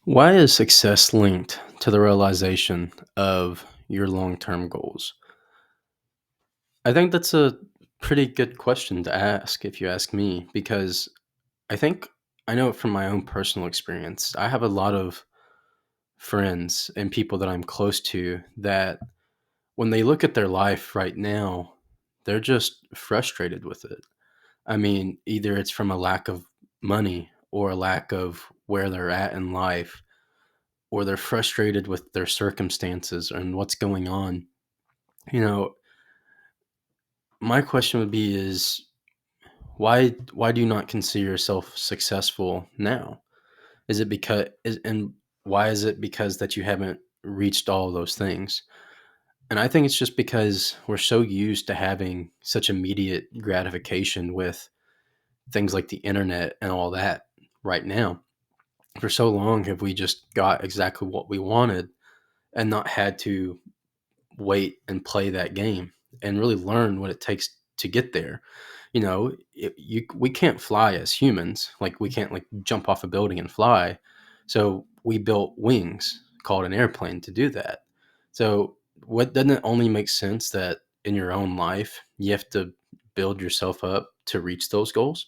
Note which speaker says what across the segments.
Speaker 1: Why is success linked to the realization of your long term goals? I think that's a pretty good question to ask, if you ask me, because I think I know it from my own personal experience. I have a lot of friends and people that I'm close to that when they look at their life right now, they're just frustrated with it. I mean, either it's from a lack of money or a lack of where they're at in life, or they're frustrated with their circumstances and what's going on. You know, my question would be is why do you not consider yourself successful now? Is it because and why is it because that you haven't reached all of those things? And I think it's just because we're so used to having such immediate gratification with things like the internet and all that right now. For so long have we just got exactly what we wanted and not had to wait and play that game and really learn what it takes to get there. We can't fly as humans. Like we can't like jump off a building and fly. So we built wings called an airplane to do that. So what doesn't it only make sense that in your own life you have to build yourself up to reach those goals?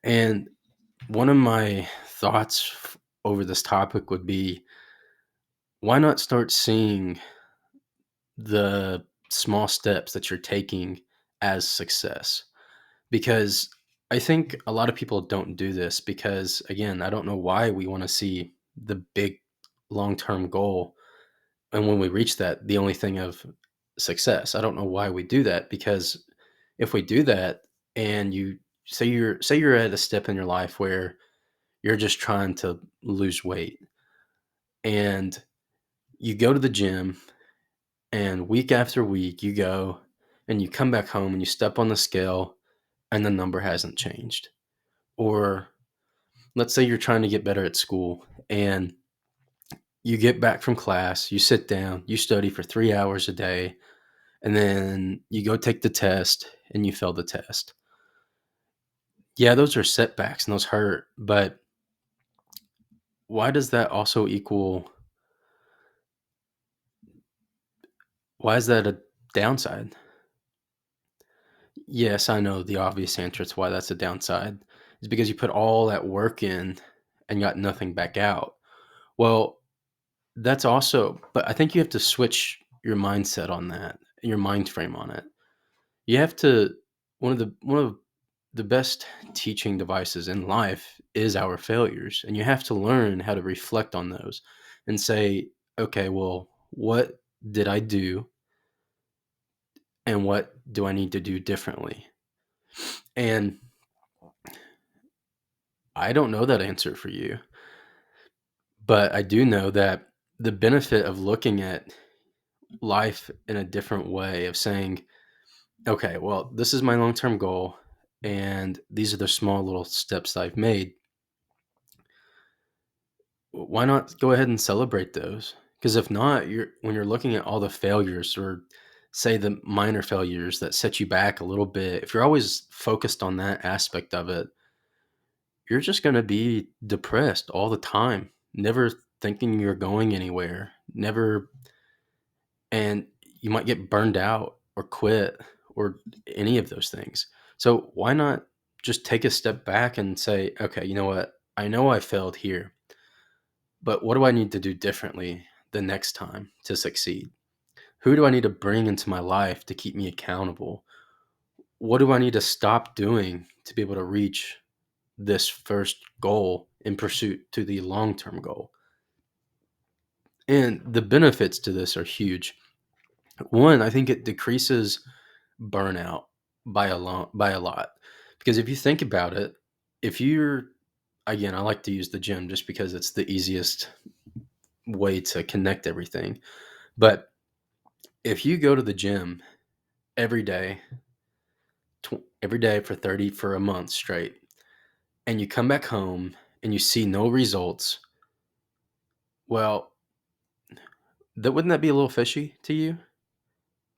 Speaker 1: And one of my thoughts over this topic would be why not start seeing the small steps that you're taking as success? Because I think a lot of people don't do this because, again, I don't know why we want to see the big long term goal. And when we reach that, the only thing of success. I don't know why we do that because if we do that and you say you're at a step in your life where you're just trying to lose weight and you go to the gym and week after week you go and you come back home and you step on the scale and the number hasn't changed. Or let's say you're trying to get better at school and you get back from class, you sit down, you study for 3 hours a day, and then you go take the test and you fail the test. Yeah, those are setbacks and those hurt, but why does that also equal, why is that a downside? Yes, I know the obvious answer to why that's a downside is because you put all that work in and got nothing back out. Well, that's also, but I think you have to switch your mindset on that, your mind frame on it. You have to, one of the best teaching devices in life is our failures, and you have to learn how to reflect on those and say, okay, well, what did I do and what do I need to do differently? And I don't know that answer for you, but I do know that the benefit of looking at life in a different way, of saying, okay, well, this is my long term goal, and these are the small little steps I've made. Why not go ahead and celebrate those? Because if not, when you're looking at all the failures, or say the minor failures that set you back a little bit, if you're always focused on that aspect of it, you're just going to be depressed all the time, never thinking you're going anywhere, never, and you might get burned out or quit or any of those things. So why not just take a step back and say, okay, you know what? I know I failed here, but what do I need to do differently the next time to succeed? Who do I need to bring into my life to keep me accountable? What do I need to stop doing to be able to reach this first goal in pursuit to the long term goal? And the benefits to this are huge. One, I think it decreases burnout by a lot. Because if you think about it, if you're, again, I like to use the gym just because it's the easiest way to connect everything. But if you go to the gym every day, every day for a month straight, and you come back home and you see no results, well, that wouldn't that be a little fishy to you?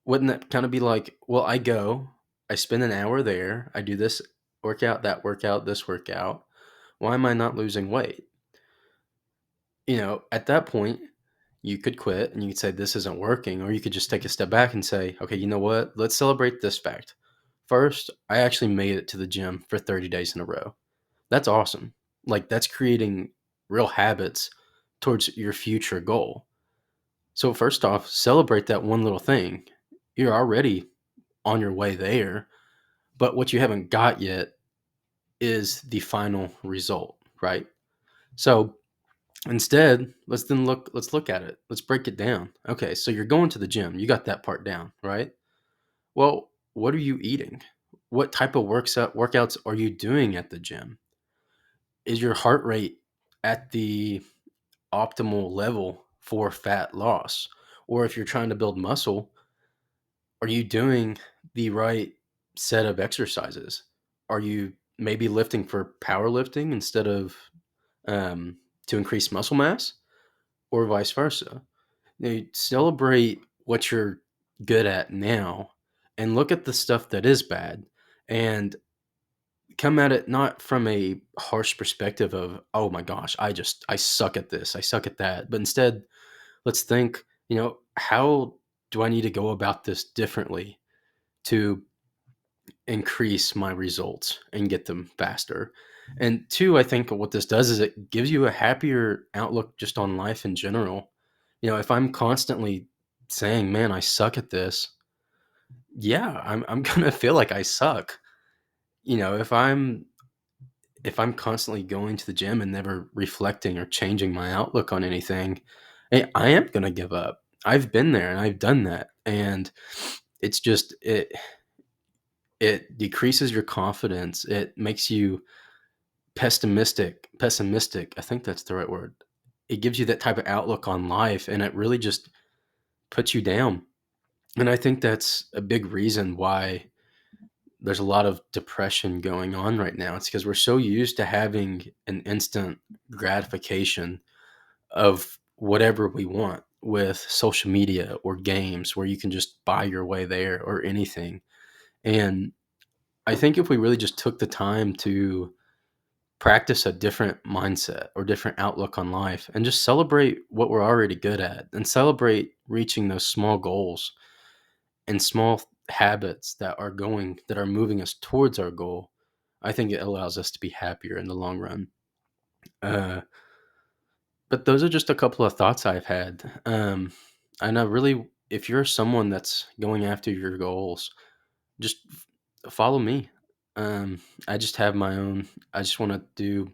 Speaker 1: Wouldn't that kind of be like, well, I go, I spend an hour there, I do this workout, that workout, this workout. Why am I not losing weight? At that point, you could quit and you could say, this isn't working. Or you could just take a step back and say, okay, you know what? Let's celebrate this fact. First, I actually made it to the gym for 30 days in a row. That's awesome. Like, that's creating real habits towards your future goal. So, first off, celebrate that one little thing. You're already on your way there, but what you haven't got yet is the final result, right? So, instead, let's look at it. Let's break it down. Okay, so you're going to the gym. You got that part down, right? Well, what are you eating? What type of workouts are you doing at the gym? Is your heart rate at the optimal level for fat loss? Or if you're trying to build muscle, are you doing the right set of exercises? Are you maybe lifting for powerlifting instead of um, to increase muscle mass, or vice versa? Celebrate what you're good at now and look at the stuff that is bad and come at it not from a harsh perspective of, oh my gosh, I suck at this, I suck at that, but instead, let's think, how do I need to go about this differently to increase my results and get them faster? And two, I think what this does is it gives you a happier outlook just on life in general. If I'm constantly saying, man, I suck at this, yeah, I'm gonna feel like I suck. If I'm constantly going to the gym and never reflecting or changing my outlook on anything, I am gonna give up. I've been there and I've done that, and it's just it decreases your confidence. It makes you pessimistic. I think that's the right word. It gives you that type of outlook on life, and it really just puts you down. And I think that's a big reason why there's a lot of depression going on right now. It's because we're so used to having an instant gratification of whatever we want with social media or games where you can just buy your way there or anything. And I think if we really just took the time to practice a different mindset or different outlook on life and just celebrate what we're already good at and celebrate reaching those small goals and small habits that are moving us towards our goal, I think it allows us to be happier in the long run. Uh, but those are just a couple of thoughts I've had. And I really, if you're someone that's going after your goals, just follow me. I just have my own. I just want to do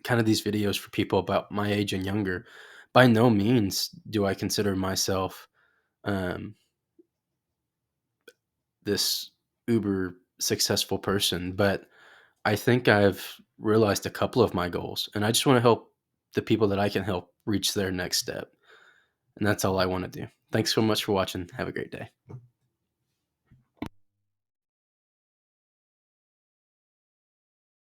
Speaker 1: kind of these videos for people about my age and younger. By no means do I consider myself um, this uber successful person, but I think I've realized a couple of my goals, and I just want to help the people that I can help reach their next step. And that's all I want to do. Thanks so much for watching. Have a great day.